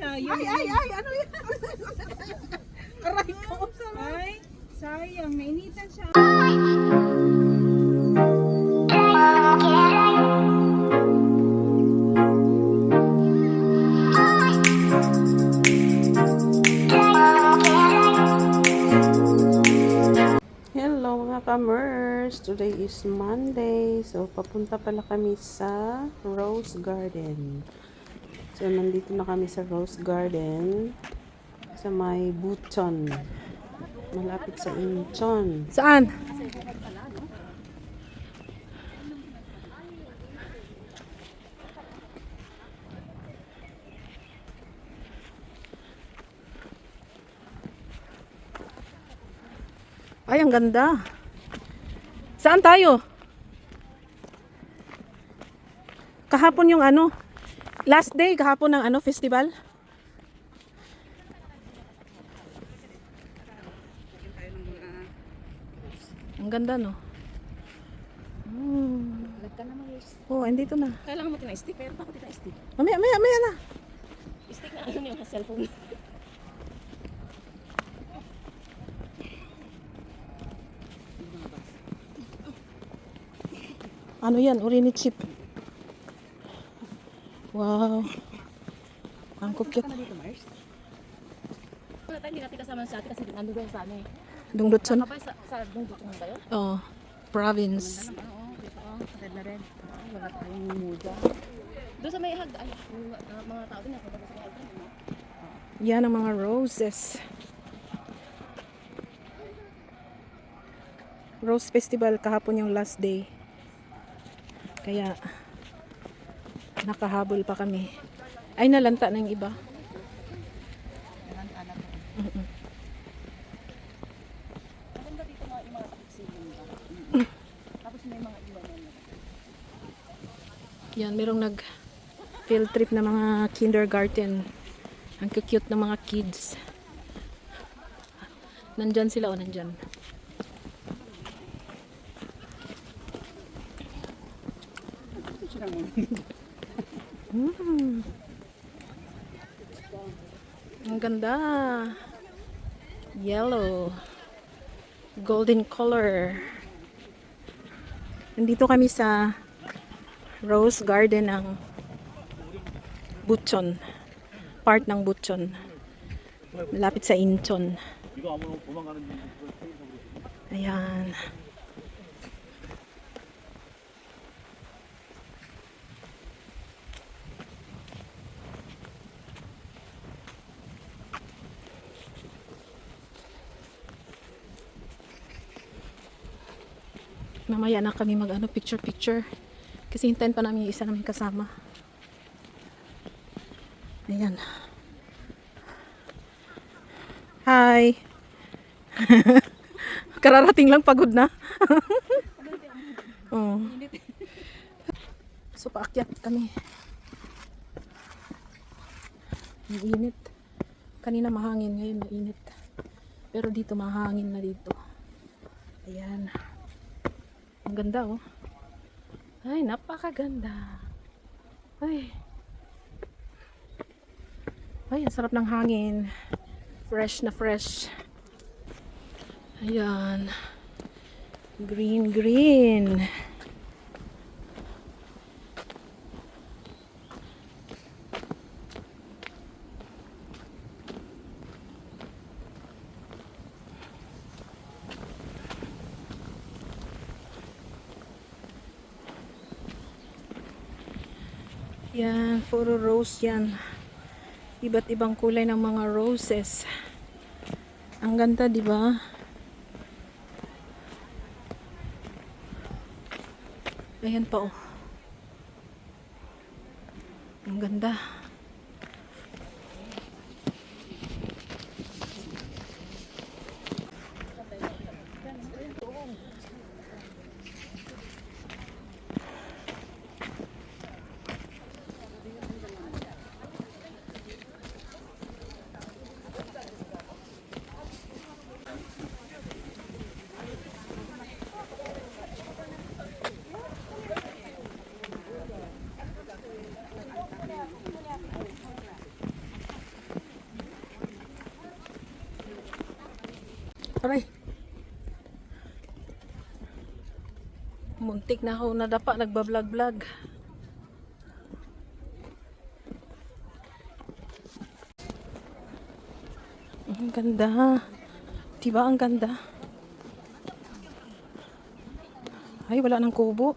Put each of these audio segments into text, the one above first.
siya. Yung, Ay, ano yan? Aray ko. Ay, sayang. Nainitan siya. Hello mga kamers! Today is Monday. So, papunta pala kami sa Rose Garden. So, nandito na kami sa Rose Garden sa may Buton. Malapit sa Incheon. Saan? Ay, ang ganda. Saan tayo? Kahapon yung ano? Last day, kahapon ng ano, festival? Ang ganda, no? Oh, andito na. Kailangan mo tina-stick, pero bakit tina-stick? Mamaya na. Stick na ano yung cellphone. Ano yan? Urinit chip. Wow. Ang cute. Ano dito, Mars? Wala tayo, hindi natin kasama sa atin kasi nandun tayo sa ano eh. Dungdutson? Kapag sa Dungdutson ba yun? Oh, province. Oo, dito red na red. Wala tayong muda. Doon sa may hag, ay, yung mga tao din nasa sa may hag. Yan ang mga roses. Rose Festival kahapon yung last day. Kaya nakahabol pa kami. Ay, nalanta na yung iba. Maganda dito yung mga takipsilin ba? Tapos may mga iwanan na. Yan, merong nag field trip na mga kindergarten. Ang cute ng mga kids. Nandyan sila o nandyan. Ang ganda. Yellow. Golden color. Nandito kami sa Rose Garden ng Bucheon. Part ng Bucheon. Malapit sa Incheon. Ayan. Mamaya na kami mag picture kasi hintayin pa namin yung isa namin kasama. Ayan. Hi. Kararating lang, pagod na. Oh. So paakyat kami. Ang init. Kanina mahangin, ngayon mainit. Pero dito mahangin na dito. Ayan. Ang ganda, oh. Ay, napakaganda. Ay. Ay, ang sarap ng hangin. Fresh na fresh. Ayan. Green, green. Yan, puro rose yan. Iba't ibang kulay ng mga roses. Ang ganda, di ba? Ayan pa, oh. Ang ganda. Aray. Muntik na ako nadapa, nagbablog-vlog. Ang ganda. Diba ang ganda? Ay, wala nang kubo.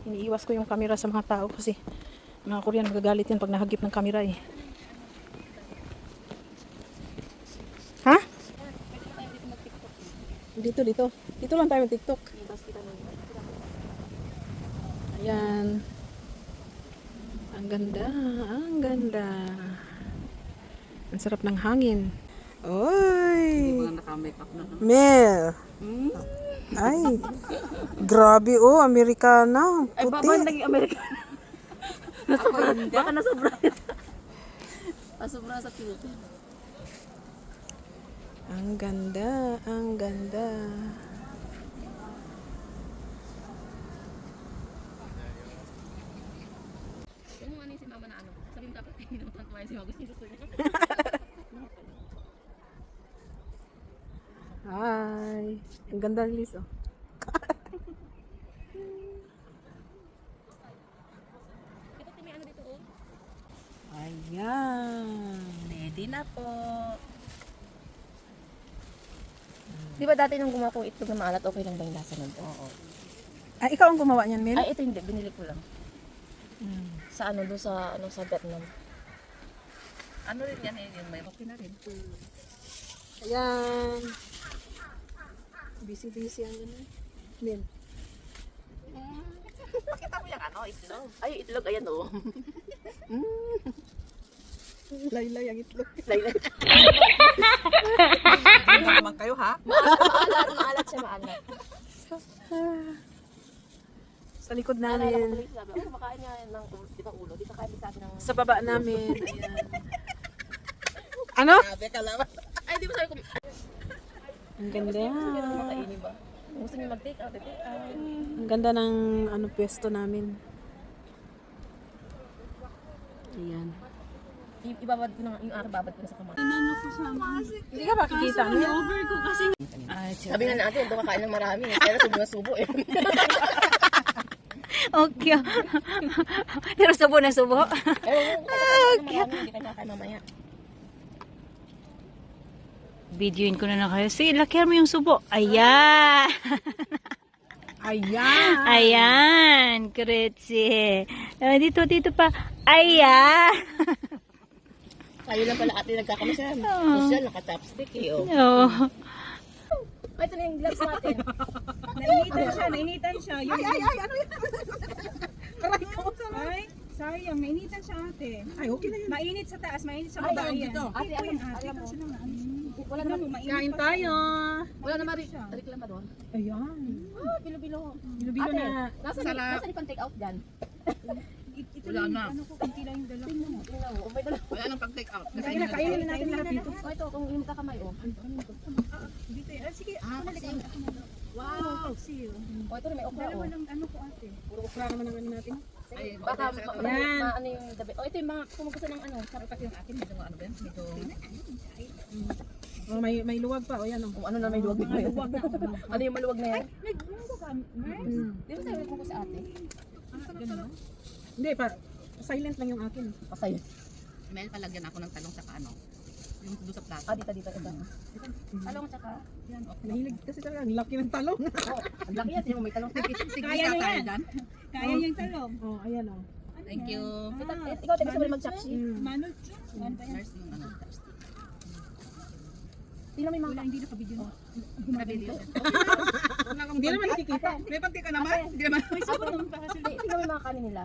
Iniiwas ko yung camera sa mga tao kasi mga Korean magagalit yan pag nahagip ng camera eh. Ha? Dito. Dito lang tayo mag-TikTok. Ayan. Ang ganda. Ang ganda. Ang sarap ng hangin. Oy! Mel! Ay, grabe oh, Amerikana. Ay, Puti. baba naging American. Baka nasobra. Nasobra sa filter. Ang ganda, ang ganda. Yung ano si mama na ano, sabi mo dapat hindi naman kumain si mama, gusto niya. Hi. Ang ganda Liz oh. Ito may ano dito oh. Ayan. Ready na po. Di ba dati nung gumawa kong itlog na maalat, okay lang ba yung lasa nun? Oo. Ay, ikaw ang gumawa niyan, Mel? Ay, ito hindi, binili ko lang. Sa ano, doon sa, ano, sa Vietnam. Ano rin yan, yun, may okay na rin. Ayan. Busy ang ano. Mel. Pakita mo yung ano, itlog. Ay, itlog, ayan oh. Laylay ang itlog. Laylay. Ano naman kayo, ha? Maalat siya, maalat. Sa likod Naalala ko namin. tuloy sabi, oh, kumakain niya ng ibang ulo. Dito kain sa akin ng... Sa baba namin. Ayan. Ano? Ay, di ba sabi ko, Ang ganda. makainin ba? Kung gusto niyo mag-take out, take out. Ang ganda ng ano pwesto namin. Ayan. Ibabad ko na, yung aking babad ko na sa kamay. Hindi ka makikita, Mel? Over ko kasi. Ay, Sabi nga natin, doon kakain ng marami. Pero subo eh. okay. Pero subo na subo. Okay. Hindi ka kakain mamaya. Videoin ko na kayo. Sige, lakihan mo yung subo. Ayan! Ayan. Ayan! Kretsi. Dito pa. Ayan! Kayo lang pala ate nagkakamasyan. Social, naka-chopstick eh. Oh. Oh. Ay, ito na yung gloves natin. Nainitan siya. Ay, ano yan? Ay, sayang, nainitan siya ate. Ay, okay na yun. Mainit sa taas, mainit sa baba. Ayan. Ate, alam mo. Wala naman. Kain tayo. Wala naman reklama doon. Ayan. Ah, bilo-bilo. Bilo-bilo Ate, na. nasa ni take out dyan? Ito lang, ano ko, kunti lang yung dala mo. Tingnan mo, may dala. Wala nang pag-take out. Kainin na natin lahat dito. Oh, ito, kung yung kakamay, oh. Dito, sige, Wow! seal. Oh, ito rin may okra, Dalawa oh. ng ano ko ate. Puro ukra naman ang ano natin. Baka ano yung dabi. Oh, ito yung mga kung gusto ng ano, sarap yung akin, medyo ano ba yan? Medyo Oh, may luwag pa. O yan oh. kung ano na may luwag na yan. Ano yung maluwag na yan? Nagbuo ka, Mars? Di ba sabi ko sa ate? Hindi pa. Silent lang yung akin. Pasay. Mel, palagyan ako ng talong sa ano. Yung doon sa plato. Ah, dito. Talong tsaka. Yan, okay. Nahilig kasi talaga. Ang laki ng talong. Oh, ang laki yan. Tingnan mo may talong. Kaya niya yan. Kaya niyang talong. Oh, ayan oh. Thank you. Ikaw, taga sa mag-chopsi. Manol siya. Ano ba yan? Nurse yung ano. Tingnan mo yung mga. Hindi nakabidyo. Nabili. Hindi naman nakikita. May panti ka naman? Hindi naman. Tingnan mo yung mga kanin nila.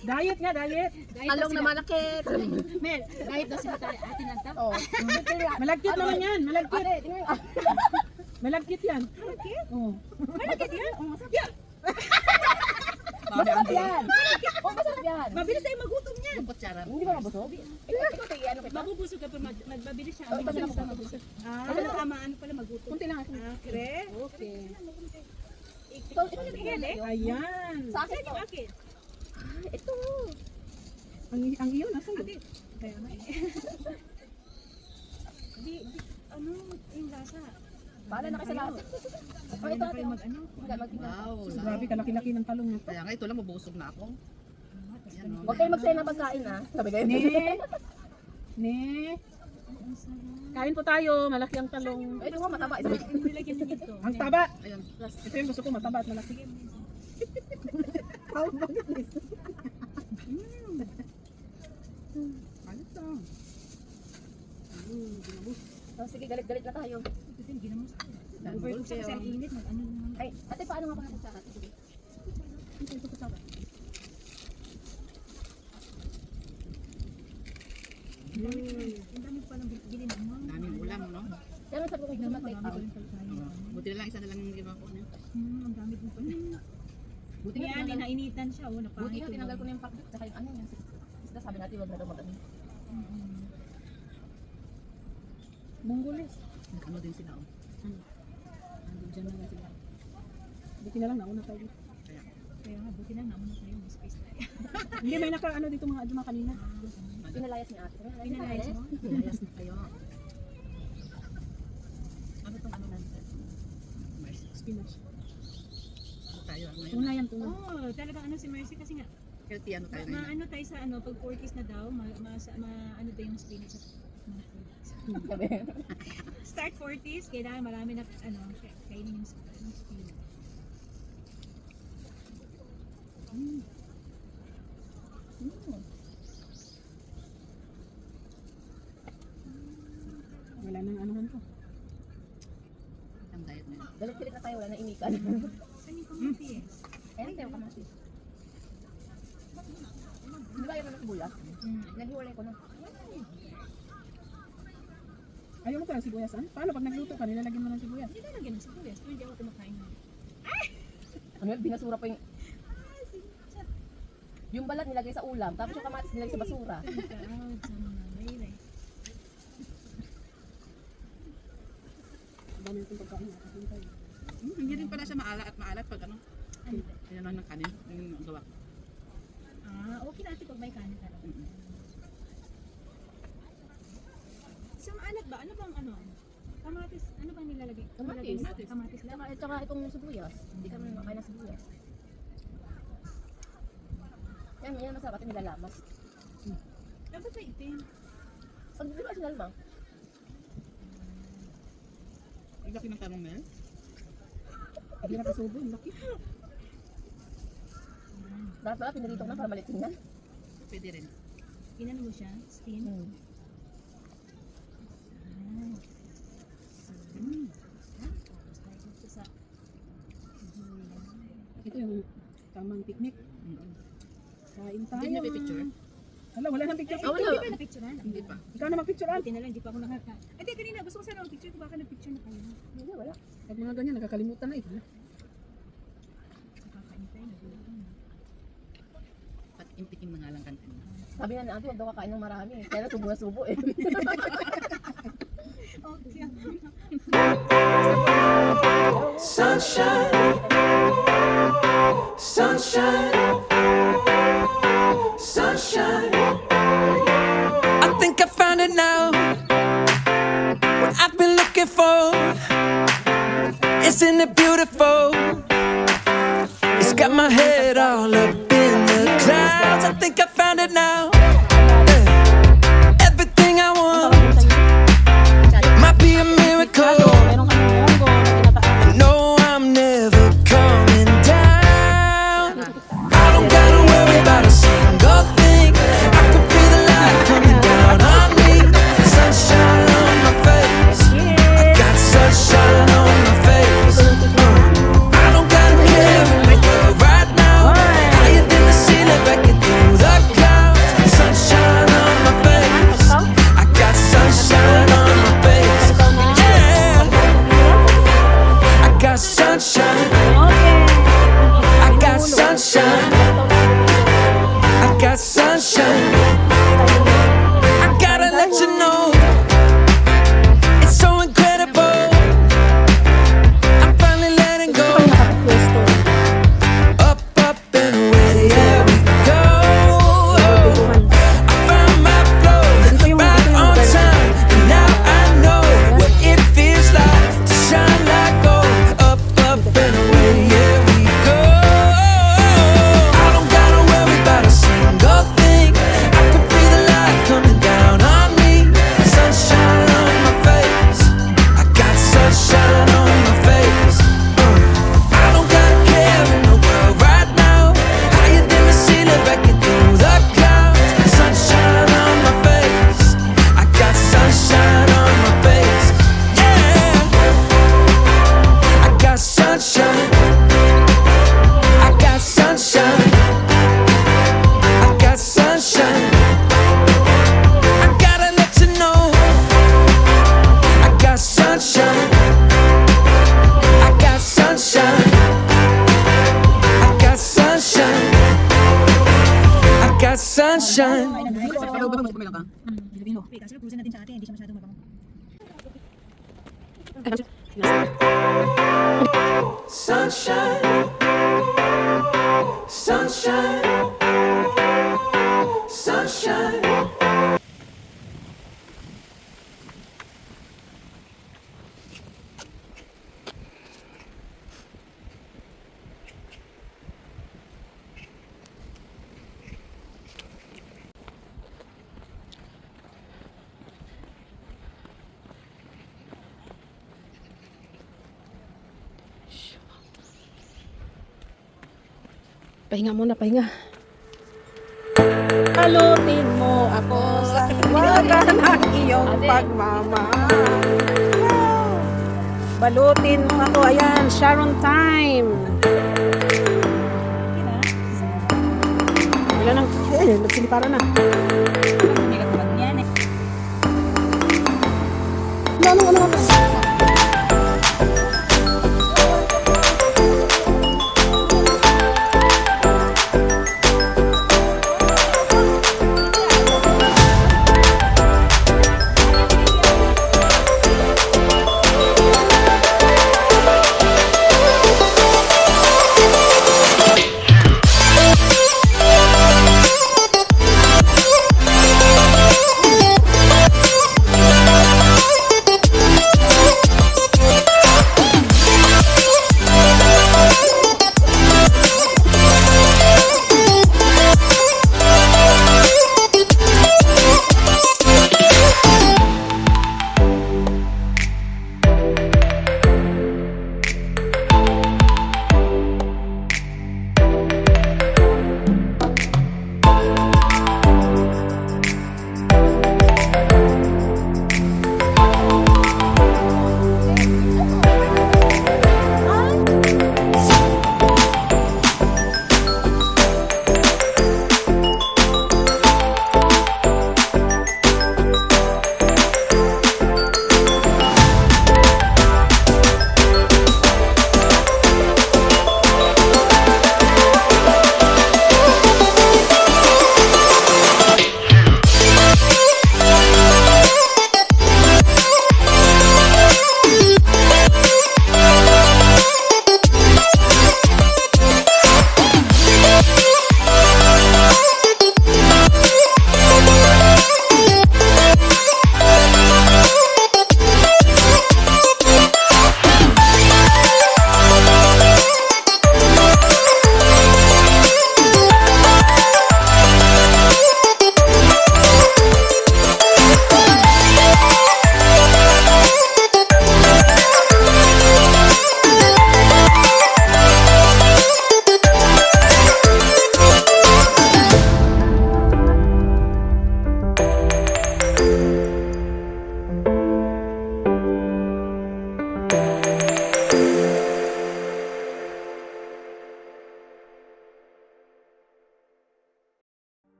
Diet nga, diet. Talong na malakit. Mel, kahit daw sila tayo, atin lang ta. Oh. Malagkit naman yan, malagkit. Ate, tingnan mo. Malagkit yan. Malagkit? Oo. Malagkit yan? Oo, masarap yan. Masarap yan. Oh, masarap yan. Mabilis tayo magutom niyan. Hindi ba mabusog? Ikaw tayo, ano kita? Mabubusog ka pa, magbabilis siya. Oh, Mabilis pag siya mabusog. Tama, ano pala magutom. Kunti lang ako. Kre? Okay. Ikaw tingnan eh. Ayan. Sa akin ito. Bakit? Ito. Ang iyo, nasa iyo. Kaya nga eh. Ano, yung lasa. Bahala na kayo sa lahat. Oh, ito ate. Mag-ano? Wow. So, grabe, kalaki-laki ng talong nito. Kaya nga ito lang, mabusog na ako. Huwag kayo magsaya ng pagkain ha. Sabi kayo. Ne. Kain po tayo, malaki ang talong. Ito nga mataba. Ito. Nilagyan niya dito. Ang taba. Ayan. Ito yung gusto ko, mataba at malaki. Ano to? Oh, sige, galit-galit na tayo. Ito din, ginamos ko. Danggol Kasi kayo. ang init, mag-ano naman. Ay, ate, paano nga pala kutsara? Sige. Ito ko taba. Ang dami palang bilhin ng mga. Daming ulam, no? Kaya nga sabi ko, Tignan mo, mag-take marami out. pa rin pagkain. Buti na lang, isa na lang yung ginawa ko niya. Ang dami din pala. Buti nga, Kaya nainitan siya, oh, buti napangit. nga, tinanggal ko na yung pakbit. Tsaka yung ano, yung isda, sabi natin, wag na daw mag-ano. Monggolis. Ano din sila, oh. Andun dyan na nga sila. Buti na lang, nauna tayo. Kaya, Kaya nga, buti na naman tayo, may space tayo. Hindi, may naka-ano dito mga kanina. Pinalayas ni ate. Pinalayas mo? pinayas na kayo. Ano tong ano natin? Mars. Spinach. Ano tayo, ngayon? Tuna yan, tuna. Oo, talagang ano si Mercy kasi nga, Healthy ano tayo ngayon? maano tayo sa ano, pag 40s na daw, ano daw yung spinach sa mga 40s. Start 40s, kailangan marami na ano, kainin yung spinach. Wala nang anuhan to. Ang diet na yun. Galit-galit na tayo, wala na imikan. Saan yung kamatis? Ayan tayo kamatis. Di ba yun na sibuyas? Naghiwalay ko na. Ayaw mo pala sibuyas, ah? Paano pag nagluto ka, nilalagyan mo ng sibuyas? Hindi na lagyan ng sibuyas, pero hindi ako kumakain ng Ano yun? Binasura pa yung balat nilagay sa ulam, tapos yung kamatis nilagay sa basura. proud sa mga baylay. Ang dami itong pagkain, nakakasin tayo. Hindi rin pala siya maalat pag ano. Ano? Ayan lang ng kanin. Yung gawa. Okay na ate pag may kanin talaga. Sa maalat ba? Ano bang ano? Kamatis, ano bang nilalagay? Kamatis. Nilalagay? Kamatis lang. Tsaka itong sibuyas. Hindi kami makain ng sibuyas. Yan masarap at nilalamas. Dapat may itim. Pag di ba sinalma? Ang laki ng tanong, Mel. Hindi na kasubo, ang laki. Dapat pala pinarito ko na para malit tingnan. Pwede rin. Inano mo siya? Steam? Tapos tayo dito sa Ito yung tamang picnic. Kain tayo. Hindi niya pipicture? Hala, wala nang picture. Oh, Hindi wala. ba na-picturean? Hindi pa. Ikaw na mag-picture, Al. Buti na lang, hindi pa ako nakaka... Hindi, kanina gusto ko sana mag-picture ko, baka nag-picture na kayo. Hindi, wala. Pag mga ganyan, nakakalimutan na eh. Nakakain tayo, nagulat na. Impikim na nga lang kanina. Sabi na natin, huwag daw kakain ng marami. Kaya na subo na subo eh. Okay. Sunshine, sunshine, sunshine. I think I found it now. What I've been looking for. Isn't it beautiful? It's got my head all up in the clouds. I think I found it now. Everything I want might be a miracle. I know I'm never coming down. I don't gotta worry about a single thing. I could be the light coming down on me. Sunshine on my face. I got sunshine on my face. I don't gotta care in the world right now. I sunshine. Pero ba mo kumain ka? Pilipino. Kaso cruise natin sa atin, hindi siya masyadong mabango. Sunshine, sunshine, sunshine. Pahinga muna, pahinga. Palutin mo ako sa hiwaga ng iyong pagmamahal. Balutin mo ako. Ayan, Sharon time. Wala nang, nagsiliparan na. Wala nang ano.